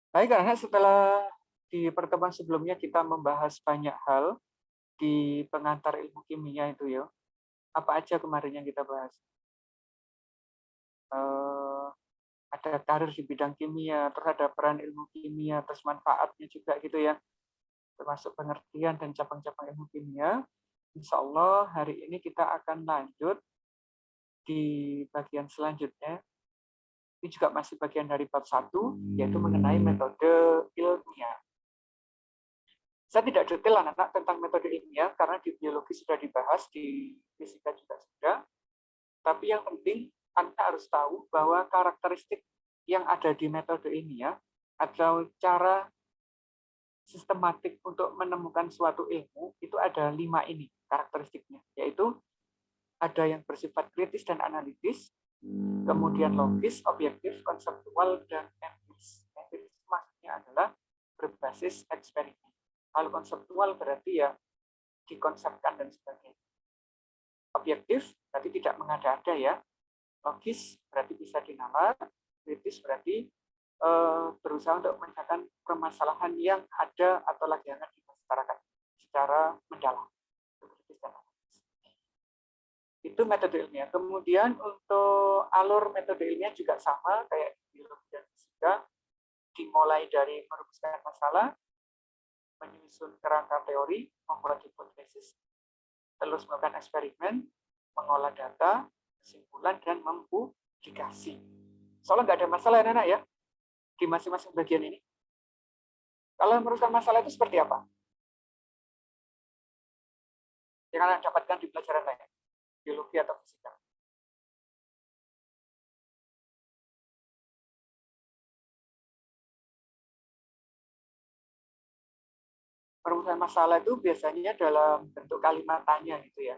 Baik, karena setelah di pertemuan sebelumnya kita membahas banyak hal di pengantar ilmu kimia itu ya. Apa aja kemarin yang kita bahas? Eh, ada karir di bidang kimia, terus ada peran ilmu kimia, terus manfaatnya juga gitu ya. Termasuk pengertian dan cabang-cabang ilmu kimia. Insya Allah hari ini kita akan lanjut di bagian selanjutnya. Ini juga masih bagian dari bab 1, yaitu mengenai metode ilmiah. Saya tidak detail anak-anak tentang metode ilmiah, karena di biologi sudah dibahas, di fisika juga sudah. Tapi yang penting, Anda harus tahu bahwa karakteristik yang ada di metode ilmiah atau cara sistematik untuk menemukan suatu ilmu, itu ada 5 ini karakteristiknya, yaitu ada yang bersifat kritis dan analitis, kemudian logis, objektif, konseptual, dan empiris. Empiris maksudnya adalah berbasis eksperimen. Kalau konseptual berarti ya dikonsepkan dan sebagainya. Objektif berarti tidak mengada-ada ya. Logis berarti bisa dinalar. Kritis berarti berusaha untuk memecahkan permasalahan yang ada atau lagi hangat di masyarakat secara mendalam. Itu metode ilmiah. Kemudian untuk alur metode ilmiah juga sama kayak biologi dan fisika, dimulai dari merumuskan masalah, menyusun kerangka teori, membuat hipotesis, terus melakukan eksperimen, mengolah data, kesimpulan, dan mempublikasi. Soalnya nggak ada masalah anak-anak ya di masing-masing bagian ini. Kalau merumuskan masalah itu seperti apa? Yang anak dapatkan di pelajaran lain, biologi atau fisika. Perumusan masalah itu biasanya dalam bentuk kalimat tanya gitu ya.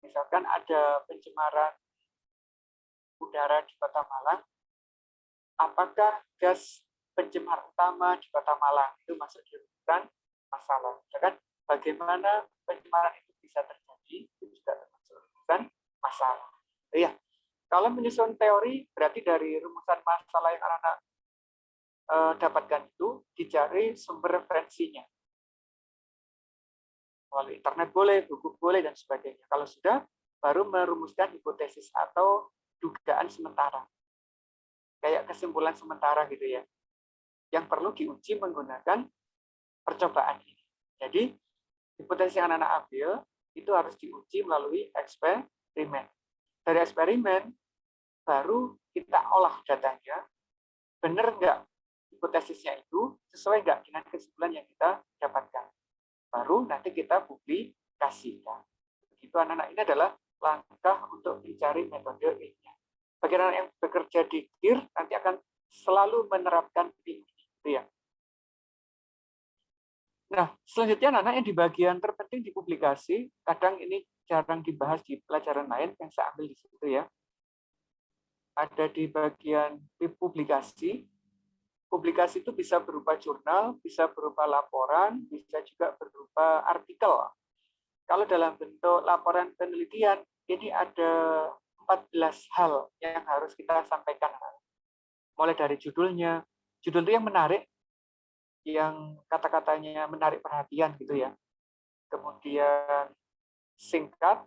Misalkan ada pencemaran udara di Kota Malang, apakah gas pencemar utama di Kota Malang itu masuk di rujukan masalah. Misalkan bagaimana pencemaran itu bisa terjadi, itu juga termasuk rujukan masalah. Ya, kalau menyusun teori berarti dari rumusan masalah yang anak-anak dapatkan itu dicari sumber referensinya. Melalui internet boleh, buku boleh, dan sebagainya. Kalau sudah, baru merumuskan hipotesis atau dugaan sementara. Kayak kesimpulan sementara gitu ya. Yang perlu diuji menggunakan percobaan ini. Jadi, hipotesis yang anak-anak ambil itu harus diuji melalui eksperimen. Dari eksperimen, baru kita olah datanya, benar nggak hipotesisnya itu sesuai nggak dengan kesimpulan yang kita dapatkan. Baru nanti kita publikasikan. Begitu anak-anak, ini adalah langkah untuk mencari metode ilmiah. Bagi anak yang bekerja di KIR, nanti akan selalu menerapkan ini. Ya. Nah, selanjutnya anak-anak yang di bagian terpenting di publikasi, kadang ini jarang dibahas di pelajaran lain yang saya ambil di situ ya. Ada di bagian publikasi. Publikasi itu bisa berupa jurnal, bisa berupa laporan, bisa juga berupa artikel. Kalau dalam bentuk laporan penelitian, ini ada 14 hal yang harus kita sampaikan. Mulai dari judulnya, judul itu yang menarik, yang kata-katanya menarik perhatian gitu ya. Kemudian singkat,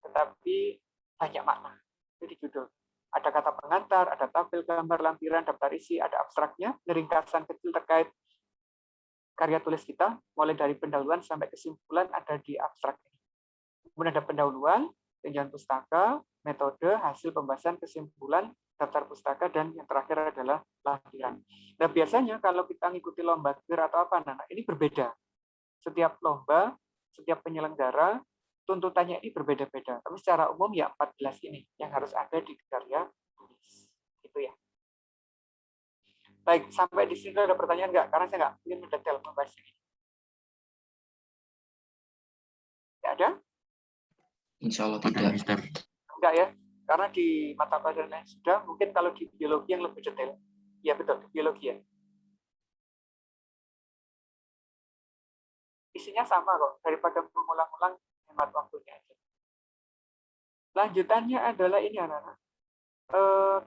tetapi banyak makna. Jadi judul. Ada kata pengantar, ada tabel, gambar, lampiran, daftar isi, ada abstraknya, ringkasan kecil terkait karya tulis kita, mulai dari pendahuluan sampai kesimpulan ada di abstrak ini. Kemudian ada pendahuluan, tinjauan pustaka, metode, hasil pembahasan, kesimpulan, daftar pustaka, dan yang terakhir adalah lampiran. Nah, biasanya kalau kita ngikuti lomba KIR atau apa, nah ini berbeda. Setiap lomba, setiap penyelenggara, tuntutannya ini berbeda-beda. Tapi secara umum ya 14 ini yang harus ada di karya tulis. Itu ya. Baik, sampai di sini ada pertanyaan nggak? Karena saya nggak ingin mendetail membahas ini. Tidak ada? Insya Allah tidak. Enggak ya, karena di mata pelajaran lain sudah, mungkin kalau di biologi yang lebih detail. Ya betul, di biologi ya. Isinya sama kok, daripada mengulang-ulang, hemat waktunya aja. Lanjutannya adalah ini anak-anak,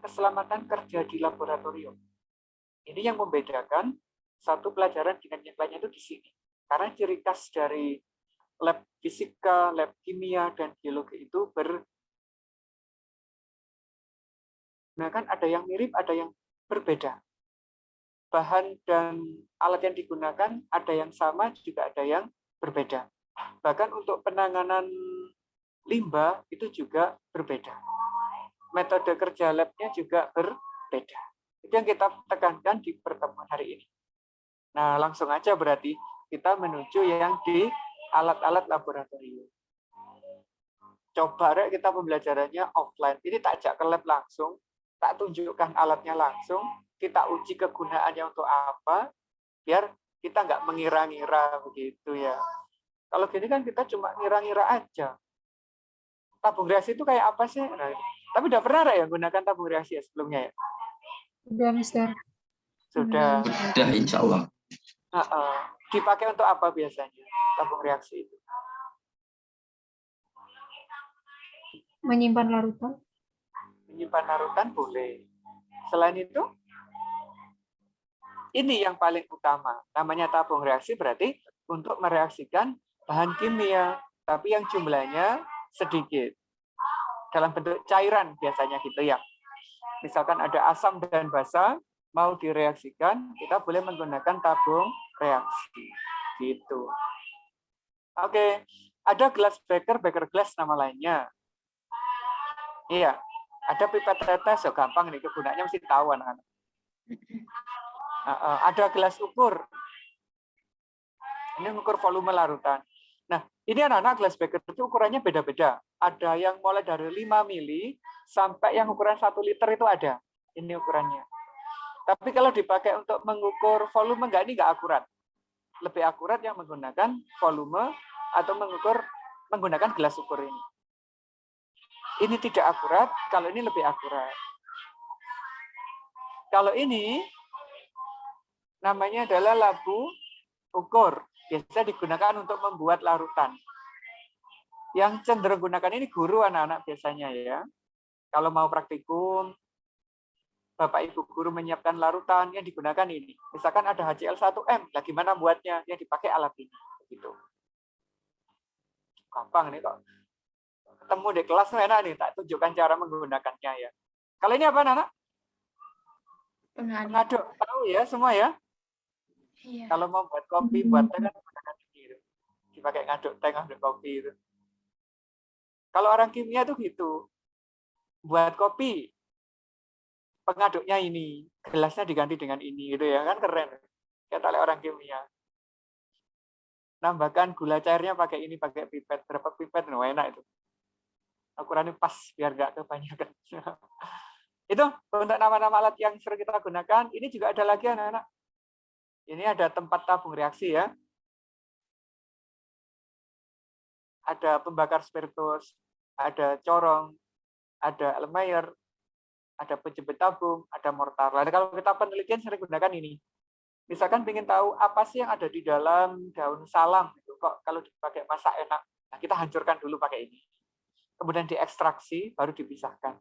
keselamatan kerja di laboratorium. Ini yang membedakan satu pelajaran dengan yang lainnya itu di sini. Karena ciri khas dari lab fisika, lab kimia, dan biologi itu ada yang mirip, ada yang berbeda. Bahan dan alat yang digunakan ada yang sama, juga ada yang berbeda. Bahkan untuk penanganan limbah itu juga berbeda. Metode kerja labnya juga berbeda. Itu yang kita tekankan di pertemuan hari ini. Nah, langsung aja berarti kita menuju yang di alat-alat laboratorium. Coba kita pembelajarannya offline. Ini tak ajak ke lab langsung, tak tunjukkan alatnya langsung, kita uji kegunaannya untuk apa, biar kita nggak mengira-ngira begitu ya. Kalau gini kan kita cuma ngira-ngira aja. Tabung reaksi itu kayak apa sih? Nah, tapi udah pernah ya gunakan tabung reaksi ya sebelumnya ya? Sudah, Mister. Sudah. Sudah, insya Allah. Dipakai untuk apa biasanya tabung reaksi itu? Menyimpan larutan. Menyimpan larutan boleh. Selain itu, ini yang paling utama. Namanya tabung reaksi berarti untuk mereaksikan bahan kimia, tapi yang jumlahnya sedikit. Dalam bentuk cairan biasanya gitu ya. Misalkan ada asam dan basa, mau direaksikan, kita boleh menggunakan tabung reaksi. Gitu. Oke, ada gelas beker glass nama lainnya. Iya, ada pipet tetes, so gampang nih kegunaannya mesti tahu anak-anak. Ada gelas ukur. Ini mengukur volume larutan. Nah, ini anak-anak gelas beker itu ukurannya beda-beda. Ada yang mulai dari 5 mili sampai yang ukuran 1 liter itu ada. Ini ukurannya. Tapi kalau dipakai untuk mengukur volume ini nggak akurat. Lebih akurat yang menggunakan volume atau menggunakan gelas ukur ini. Ini tidak akurat, kalau ini lebih akurat. Kalau ini namanya adalah labu ukur. Biasa digunakan untuk membuat larutan. Yang cenderung gunakan ini guru anak-anak biasanya ya. Kalau mau praktikum, Bapak Ibu guru menyiapkan larutan yang digunakan ini. Misalkan ada HCl1M, nah gimana buatnya? Yang dipakai alat ini. Begitu. Gampang nih kok. Ketemu di kelas enak nih, tak tunjukkan cara menggunakannya ya. Kalau ini apa anak? Pengaduk. Tahu ya semua ya? Iya. Kalau mau buat kopi, buat teh kan menggunakan ini. Dipakai ngaduk teh, ngaduk kopi itu. Kalau orang kimia tuh gitu. Buat kopi, pengaduknya ini, gelasnya diganti dengan ini gitu ya, kan keren. Kata oleh orang kimia. Nambahkan gula cairnya pakai ini, pakai pipet. Berapa pipet? Nah, enak itu. Ukurannya pas biar nggak kebanyakan. Itu untuk nama-nama alat yang sering kita gunakan. Ini juga ada lagi anak-anak. Ini ada tempat tabung reaksi ya. Ada pembakar spiritus, ada corong, ada almayer, ada penjepit tabung, ada mortar. Lalu kalau kita penelitian sering gunakan ini. Misalkan ingin tahu apa sih yang ada di dalam daun salam, itu kok kalau dipakai masak enak. Nah, kita hancurkan dulu pakai ini. Kemudian diekstraksi, baru dipisahkan.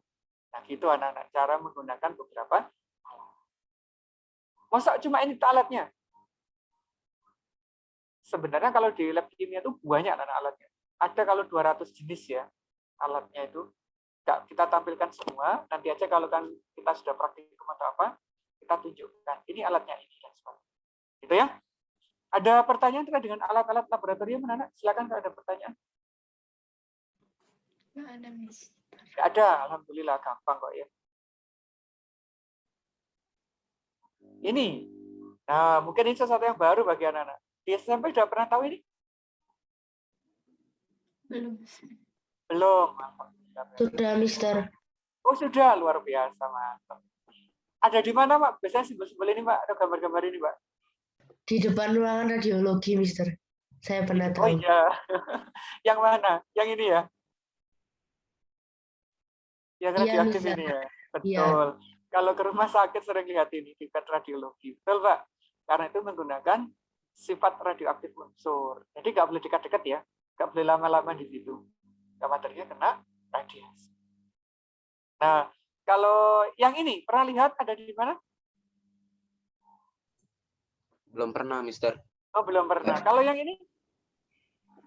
Nah, gitu anak-anak cara menggunakan beberapa alat. Masa cuma ini alatnya? Sebenarnya kalau di lab kimia itu banyak alatnya. Ada kalau 200 jenis ya alatnya itu. Nggak kita tampilkan semua, nanti aja kalau kan kita sudah praktikum atau apa, kita tunjukkan. Ini alatnya ini dan sebagainya. Gitu ya. Ada pertanyaan terkait dengan alat-alat laboratorium, anak-anak? Silakan kalau ada pertanyaan. Nggak ada, Miss. Nggak ada, alhamdulillah gampang kok ya. Ini, nah mungkin ini sesuatu yang baru bagi anak-anak. Di SMP sudah pernah tahu ini? Belum. Belum. Sudah, Mister. Oh sudah, luar biasa, mantap. Ada di mana, Pak? Biasanya simbol-simbol ini, Pak, atau gambar-gambar ini, Pak? Di depan ruangan radiologi, Mister. Saya pernah tahu. Oh iya. Yang mana? Yang ini ya? Yang radioaktif Mister. ini ya? Betul. Iya. Kalau ke rumah sakit sering lihat ini, pipet radiologi. Betul, Pak? Karena itu menggunakan sifat radioaktif unsur. Jadi nggak boleh dekat-dekat ya. Nggak boleh lama-lama di situ. Nggak materinya kena radiasi. Nah, kalau yang ini, pernah lihat ada di mana? Belum pernah, Mister. Oh, belum pernah. Kalau yang ini?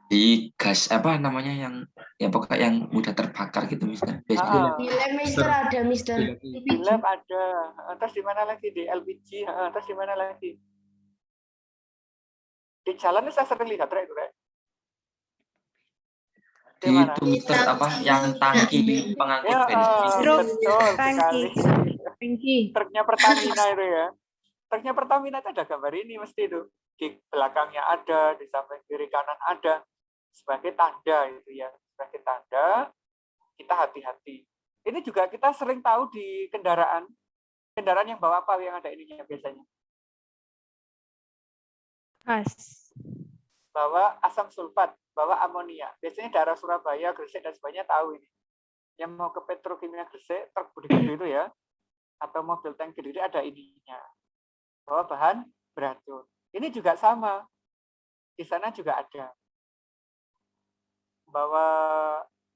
Di gas apa namanya yang ya pokoknya yang mudah terbakar gitu, Mister. Biasanya Di lab Mister ada Mister. Di lab ada. Terus di mana lagi? Di LPG. Terus di mana lagi? Di jalan saya sering lihat, Rek. di itu Mister apa yang tangki pengangkut Ya, bensin. betul sekali. Tangki. Truknya Pertamina itu ya. Truknya Pertamina itu ada gambar ini mesti itu. Di belakangnya ada, di samping kiri kanan ada. Sebagai tanda itu ya. Sebagai tanda kita hati-hati. Ini juga kita sering tahu di kendaraan. Kendaraan yang bawa apa yang ada ininya biasanya? Gas. Bawa asam sulfat, bawa amonia. Biasanya daerah Surabaya, Gresik, dan sebagainya tahu ini. Yang mau ke petrokimia Gresik, truk gede-gede itu ya, atau mobil tank gede ada ininya. Bawa bahan beracun. Ini juga sama. Di sana juga ada. Bawa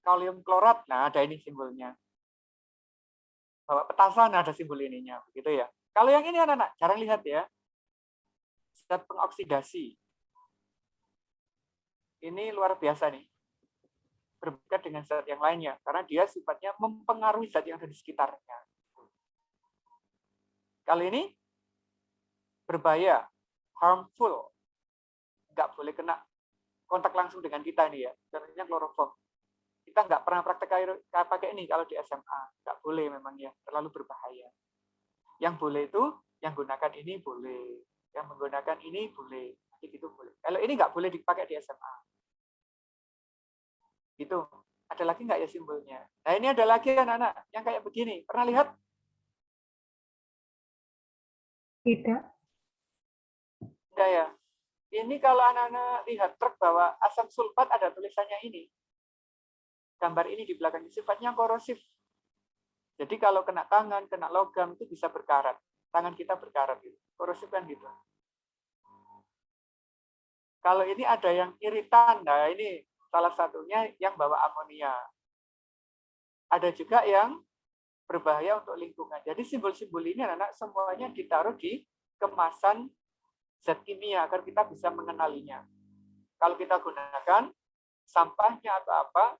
kalium klorat, nah ada ini simbolnya. Bawa petasan, ada simbol ininya. Begitu ya. Kalau yang ini anak-anak, jarang lihat ya. Zat pengoksidasi. Ini luar biasa nih. Berbeda dengan zat yang lainnya. Karena dia sifatnya mempengaruhi zat yang ada di sekitarnya. Kali ini berbahaya, harmful. Nggak boleh kena kontak langsung dengan kita nih ya. Contohnya kloroform. Kita nggak pernah praktek pakai ini kalau di SMA. Nggak boleh memang ya. Terlalu berbahaya. Yang boleh itu, yang gunakan ini boleh. Yang menggunakan ini boleh. Itu boleh. Kalau ini nggak boleh dipakai di SMA. Gitu. Ada lagi nggak ya simbolnya? Nah ini ada lagi anak-anak yang kayak begini. Pernah lihat? Tidak. Enggak ya. Ini kalau anak-anak lihat truk bawa asam sulfat ada tulisannya ini. Gambar ini di belakangnya sifatnya korosif. Jadi kalau kena tangan, kena logam itu bisa berkarat. Tangan kita berkarat gitu. Korosif kan gitu. Kalau ini ada yang iritan, nah ini salah satunya yang bawa amonia. Ada juga yang berbahaya untuk lingkungan. Jadi simbol-simbol ini anak-anak semuanya ditaruh di kemasan zat kimia agar kita bisa mengenalinya. Kalau kita gunakan sampahnya atau apa,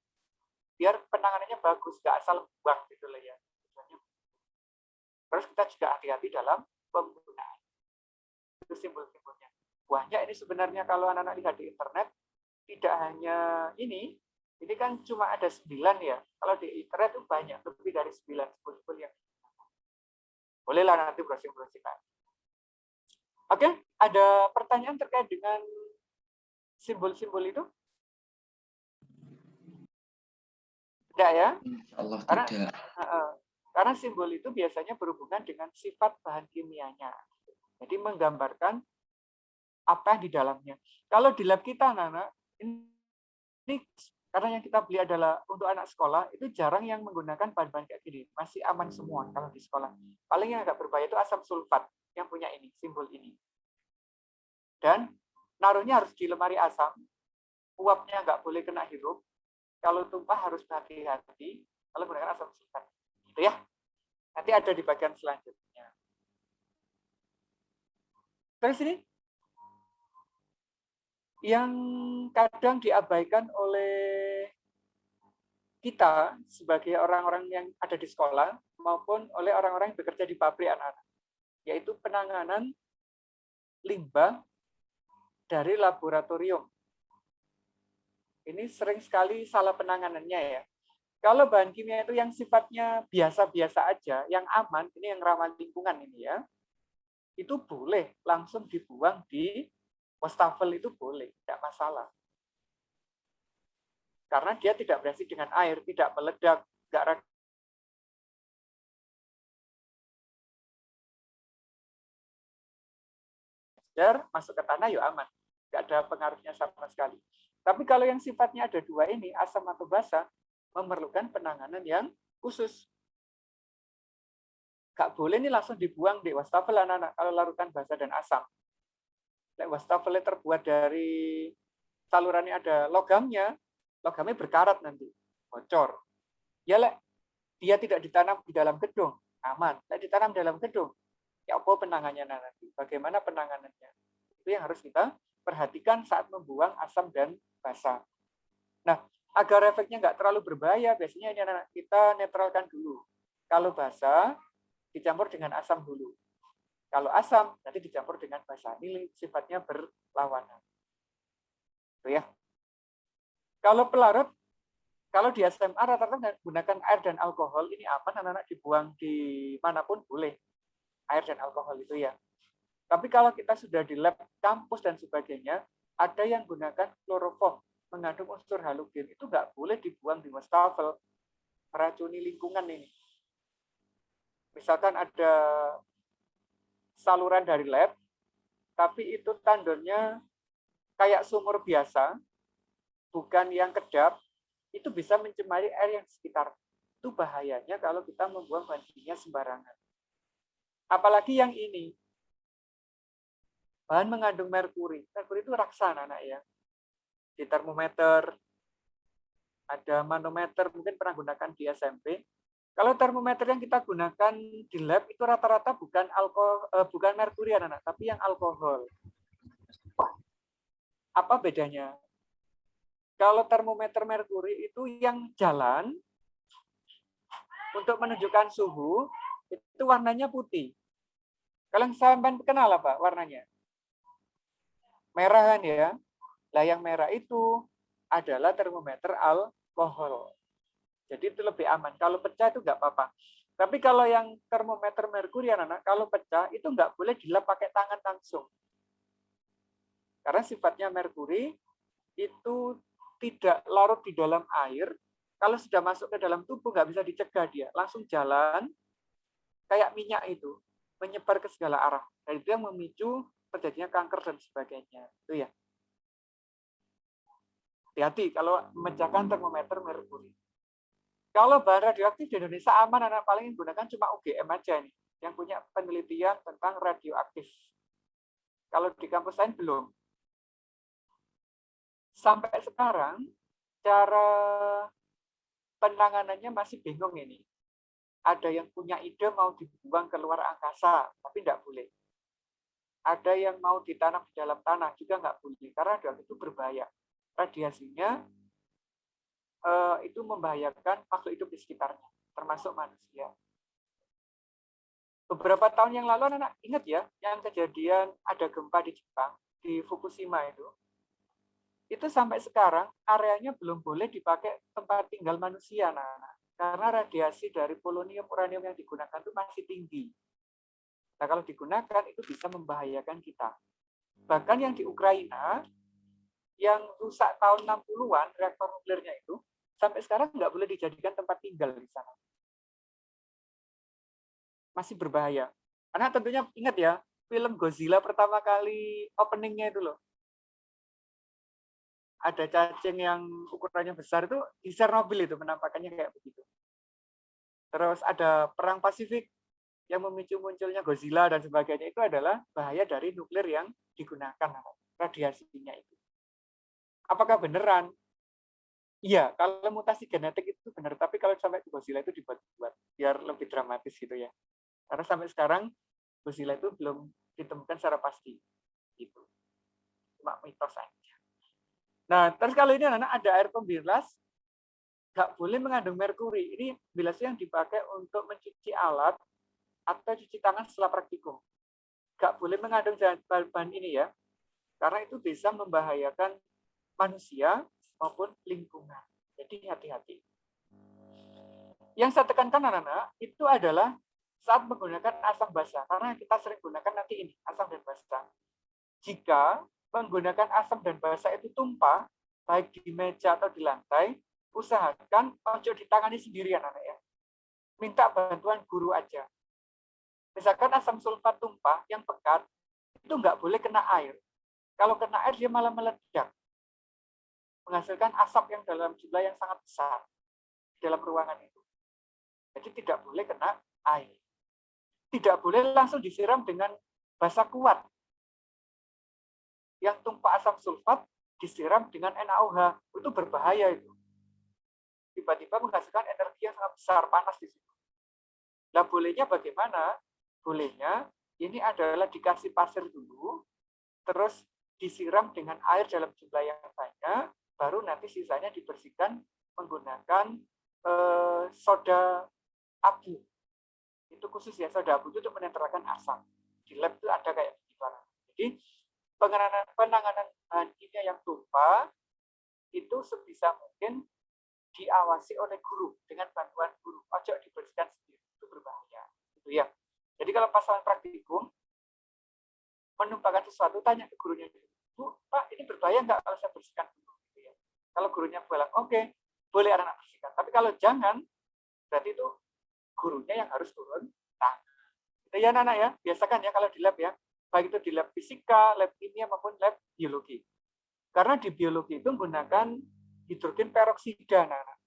biar penanganannya bagus, nggak asal buang gitu lah ya. Terus kita juga hati-hati dalam penggunaan. Itu simbol-simbolnya. Banyak ini sebenarnya kalau anak-anak lihat di internet, tidak hanya ini kan cuma ada 9 ya. Kalau di internet itu banyak, lebih dari 9 simbol-simbol yang bolehlah nanti browsing-browsing. Oke, ada pertanyaan terkait dengan simbol-simbol itu? Tidak ya? Insya Allah Karena, tidak. Karena simbol itu biasanya berhubungan dengan sifat bahan kimianya. Jadi menggambarkan apa yang di dalamnya. Kalau di lab kita, anak-anak, ini karena yang kita beli adalah untuk anak sekolah, itu jarang yang menggunakan bahan-bahan kayak gini. Masih aman semua kalau di sekolah. Paling yang agak berbahaya itu asam sulfat yang punya ini, simbol ini. Dan naruhnya harus di lemari asam. Uapnya nggak boleh kena hirup. Kalau tumpah harus hati-hati kalau menggunakan asam sulfat. Gitu ya. Nanti ada di bagian selanjutnya. Terus ini yang kadang diabaikan oleh kita sebagai orang-orang yang ada di sekolah maupun oleh orang-orang yang bekerja di pabrik anak-anak, yaitu penanganan limbah dari laboratorium. Ini sering sekali salah penanganannya ya. Kalau bahan kimia itu yang sifatnya biasa-biasa aja, yang aman, ini yang ramah lingkungan ini ya, itu boleh langsung dibuang di wastafel, itu boleh, tidak masalah. Karena dia tidak bereaksi dengan air, tidak meledak, nggak masuk ke tanah, ya aman. Nggak ada pengaruhnya sama sekali. Tapi kalau yang sifatnya ada dua ini, asam atau basa, memerlukan penanganan yang khusus. Nggak boleh ini langsung dibuang di wastafel anak-anak kalau larutan basa dan asam. Wastafelnya terbuat dari salurannya ada logamnya berkarat nanti, bocor. Ya, dia tidak ditanam di dalam gedung, aman. Ditanam di dalam gedung, ya apa penanganannya nanti? Bagaimana penanganannya? Itu yang harus kita perhatikan saat membuang asam dan basa. Nah, agar efeknya nggak terlalu berbahaya, biasanya ini anak-anak kita netralkan dulu. Kalau basa, dicampur dengan asam dulu. Kalau asam, nanti dicampur dengan basa. Ini sifatnya berlawanan. Itu ya. Kalau pelarut, kalau di SMA rata-rata menggunakan air dan alkohol, ini aman, anak-anak dibuang di manapun boleh. Air dan alkohol itu ya. Tapi kalau kita sudah di lab kampus dan sebagainya, ada yang gunakan kloroform, mengandung unsur halogen, itu nggak boleh dibuang di wastafel, meracuni lingkungan ini. Misalkan ada saluran dari lab, tapi itu tandonnya kayak sumur biasa, bukan yang kedap, itu bisa mencemari air yang sekitar. Itu bahayanya kalau kita membuang bahan kimia sembarangan. Apalagi yang ini, bahan mengandung merkuri. Merkuri itu raksasa, anak ya. Di termometer, ada manometer, mungkin pernah gunakan di SMP. Kalau termometer yang kita gunakan di lab itu rata-rata bukan bukan merkuri, anak-anak, tapi yang alkohol. Apa bedanya? Kalau termometer merkuri itu yang jalan untuk menunjukkan suhu, itu warnanya putih. Kalian sampai kenal apa warnanya? Merah kan ya? Lah yang merah itu adalah termometer alkohol. Jadi itu lebih aman. Kalau pecah itu nggak apa-apa. Tapi kalau yang termometer merkuri, anak-anak, kalau pecah itu nggak boleh dilap pakai tangan langsung. Karena sifatnya merkuri itu tidak larut di dalam air. Kalau sudah masuk ke dalam tubuh nggak bisa dicegah dia. Langsung jalan kayak minyak itu. Menyebar ke segala arah. Dan itu yang memicu terjadinya kanker dan sebagainya. Itu ya. Hati-hati kalau memecahkan termometer merkuri. Kalau bahan radioaktif di Indonesia aman, anak paling gunakan cuma UGM aja nih, yang punya penelitian tentang radioaktif. Kalau di kampus lain belum. Sampai sekarang, cara penanganannya masih bingung ini. Ada yang punya ide mau dibuang ke luar angkasa, tapi tidak boleh. Ada yang mau ditanam di dalam tanah, juga nggak boleh, karena radioaktif itu berbahaya. Radiasinya itu membahayakan makhluk hidup di sekitarnya, termasuk manusia. Beberapa tahun yang lalu, anak ingat ya, yang kejadian ada gempa di Jepang, di Fukushima itu sampai sekarang areanya belum boleh dipakai tempat tinggal manusia, karena radiasi dari polonium, uranium yang digunakan itu masih tinggi. Nah, kalau digunakan itu bisa membahayakan kita. Bahkan yang di Ukraina, yang rusak tahun 60-an, reaktor nuklirnya itu, sampai sekarang nggak boleh dijadikan tempat tinggal di sana. Masih berbahaya. Karena tentunya ingat ya, film Godzilla pertama kali openingnya itu loh. Ada cacing yang ukurannya besar itu di Chernobyl itu penampakannya kayak begitu. Terus ada perang Pasifik yang memicu munculnya Godzilla dan sebagainya, itu adalah bahaya dari nuklir yang digunakan, radiasinya itu. Apakah beneran? Iya, kalau mutasi genetik itu benar, tapi kalau sampai ke Godzilla itu dibuat-buat biar lebih dramatis gitu ya. Karena sampai sekarang Godzilla itu belum ditemukan secara pasti. Gitu. Cuma mitos saja. Nah, terus kalau ini anak ada air pembilas, nggak boleh mengandung merkuri. Ini bilas yang dipakai untuk mencuci alat atau cuci tangan setelah praktikum. Nggak boleh mengandung bahan ini ya, karena itu bisa membahayakan manusia maupun lingkungan. Jadi hati-hati. Yang saya tekankan anak-anak itu adalah saat menggunakan asam basa, karena kita sering gunakan nanti ini asam dan basa. Jika menggunakan asam dan basa itu tumpah, baik di meja atau di lantai, usahakan ojo ditangani sendirian anak ya. Minta bantuan guru aja. Misalkan asam sulfat tumpah yang pekat, itu nggak boleh kena air. Kalau kena air dia malah meledak, menghasilkan asap yang dalam jumlah yang sangat besar di dalam ruangan itu. Jadi tidak boleh kena air. Tidak boleh langsung disiram dengan basa kuat. Yang tumpah asam sulfat disiram dengan NaOH, itu berbahaya itu. Tiba-tiba menghasilkan energi yang sangat besar, panas di situ. Nah, bolehnya bagaimana? Bolehnya ini adalah dikasih pasir dulu, terus disiram dengan air dalam jumlah yang banyak, baru nanti sisanya dibersihkan menggunakan soda abu. Itu khusus ya, soda abu itu untuk menetralkan asam. Di lab itu ada kayak begitu. Jadi penanganan bahan kimia yang tumpah itu sebisa mungkin diawasi oleh guru dengan bantuan guru. Ojo dibersihkan sendiri, itu berbahaya. Gitu ya. Jadi kalau pasangan praktikum menumpahkan sesuatu, tanya ke gurunya, Bu, Pak, ini berbahaya nggak kalau saya bersihkan dulu? Gitu ya. Kalau gurunya bilang, oke, boleh anak-anak bersihkan. Tapi kalau jangan, berarti itu gurunya yang harus turun tangan. Itu ya, anak-anak ya. Biasakan ya kalau di lab ya. Baik itu di lab fisika, lab kimia, maupun lab biologi. Karena di biologi itu menggunakan hidrogen peroksida. Anak-anak.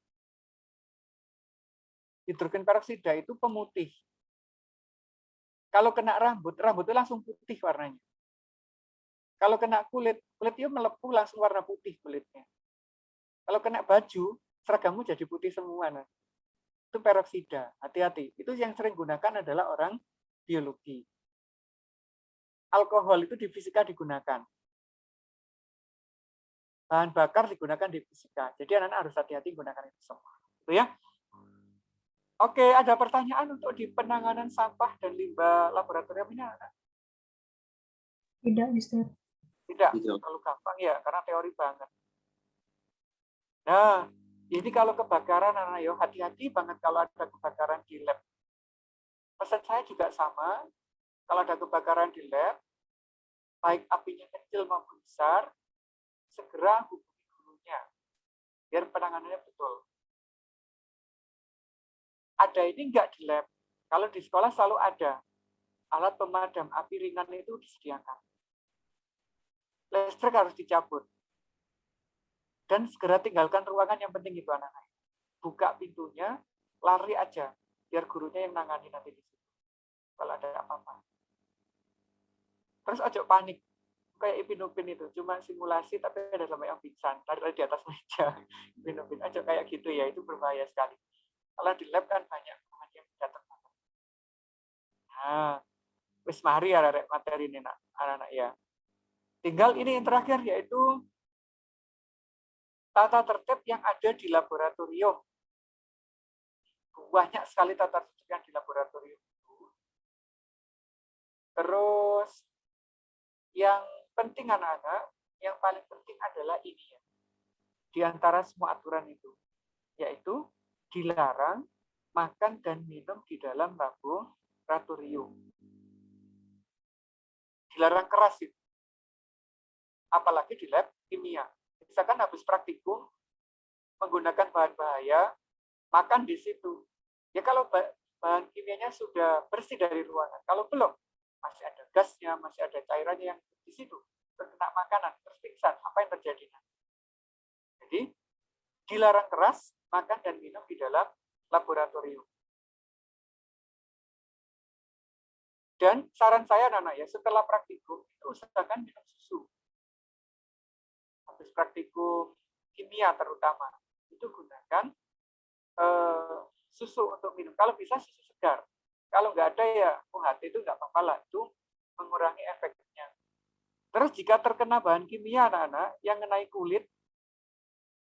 Hidrogen peroksida itu pemutih. Kalau kena rambut itu langsung putih warnanya. Kalau kena kulit itu melepuh langsung warna putih kulitnya. Kalau kena baju, seragammu jadi putih semua. Nah. Itu peroksida, hati-hati. Itu yang sering gunakan adalah orang biologi. Alkohol itu di fisika digunakan. Bahan bakar digunakan di fisika. Jadi anak-anak harus hati-hati menggunakan itu semua. Itu ya. Oke, ada pertanyaan untuk di penanganan sampah dan limbah laboratorium ini? Tidak, Mister. Tidak, terlalu gampang ya, karena teori banget. Nah, ini kalau kebakaran, anak-anak, hati-hati banget kalau ada kebakaran di lab. Pesan saya juga sama, kalau ada kebakaran di lab, baik apinya kecil maupun besar, segera hubungi gurunya, biar penanganannya betul. Ada ini enggak di lab? Kalau di sekolah selalu ada. Alat pemadam api ringan itu disediakan. Listrik harus dicabut. Dan segera tinggalkan ruangan, yang penting itu anak-anak. Buka pintunya, lari aja. Biar gurunya yang nangani nanti di situ. Kalau ada apa-apa. Terus ojo panik. Kayak Ipin Upin itu. Cuma simulasi tapi ada sama yang pingsan. Lari di atas meja. Ipin Upin. Ojo kayak gitu ya. Itu berbahaya sekali. Kalau di lab kan banyak yang bisa terpapar. Nah, wis mari ya materi ini anak-anak ya. Tinggal ini yang terakhir yaitu tata tertib yang ada di laboratorium. Banyak sekali tata tertib yang di laboratorium. Terus yang penting anak-anak, yang paling penting adalah ini ya. Di antara semua aturan itu, yaitu dilarang makan dan minum di dalam laboratorium. Dilarang keras itu. Apalagi di lab kimia. Misalkan habis praktikum, menggunakan bahan bahaya, makan di situ. Ya kalau bahan kimianya sudah bersih dari ruangan. Kalau belum, masih ada gasnya, masih ada cairannya yang di situ. Terkena makanan, terus pingsan. Apa yang terjadi nanti? Jadi, dilarang keras makan dan minum di dalam laboratorium. Dan saran saya anak-anak ya, setelah praktikum itu usahakan minum susu. Habis praktikum kimia terutama, itu gunakan susu untuk minum. Kalau bisa susu segar. Kalau nggak ada ya UHT itu nggak apa-apa lah, itu mengurangi efeknya. Terus jika terkena bahan kimia anak-anak yang mengenai kulit,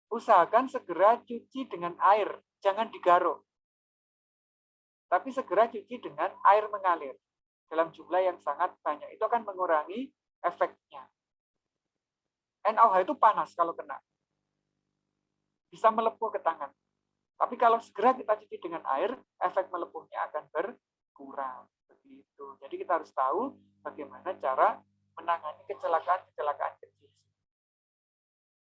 usahakan segera cuci dengan air, jangan digaruk. Tapi segera cuci dengan air mengalir dalam jumlah yang sangat banyak. Itu akan mengurangi efeknya. NaOH itu panas kalau kena. Bisa melepuh ke tangan. Tapi kalau segera kita cuci dengan air, efek melepuhnya akan berkurang. Begitu. Jadi kita harus tahu bagaimana cara menangani kecelakaan-kecelakaan kecil.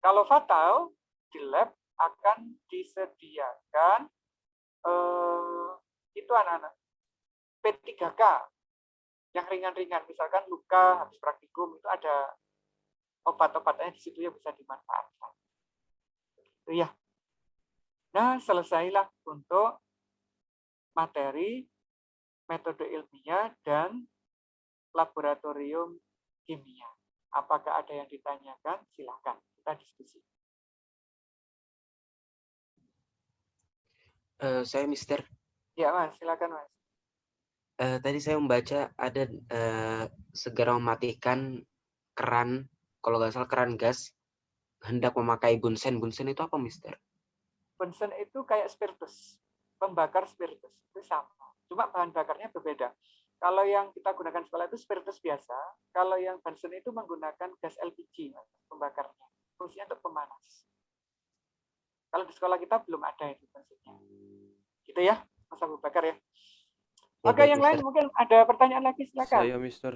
Kalau fatal, di lab akan disediakan itu anak-anak P3K yang ringan-ringan. Misalkan luka habis praktikum itu ada obat-obatnya di situ yang bisa dimanfaatkan. Itu ya. Nah, selesailah untuk materi, metode ilmiah, dan laboratorium kimia. Apakah ada yang ditanyakan? Silakan, kita diskusi. Saya Mister. Ya, Mas, silakan, Mas. Tadi saya membaca ada segera mematikan keran, kalau nggak salah keran gas hendak memakai bunsen. Bunsen itu apa, Mister? Bunsen itu kayak spiritus, pembakar spiritus, itu sama. Cuma bahan bakarnya berbeda. Kalau yang kita gunakan sekolah itu spiritus biasa, kalau yang bunsen itu menggunakan gas LPG pembakarnya, fungsinya untuk pemanas. Kalau di sekolah kita belum ada itu bunsennya. Gitu ya, Mas Abu Bakar ya. Ya, Oke, baik, yang lain Mister. mungkin ada pertanyaan lagi, silakan. Saya Mister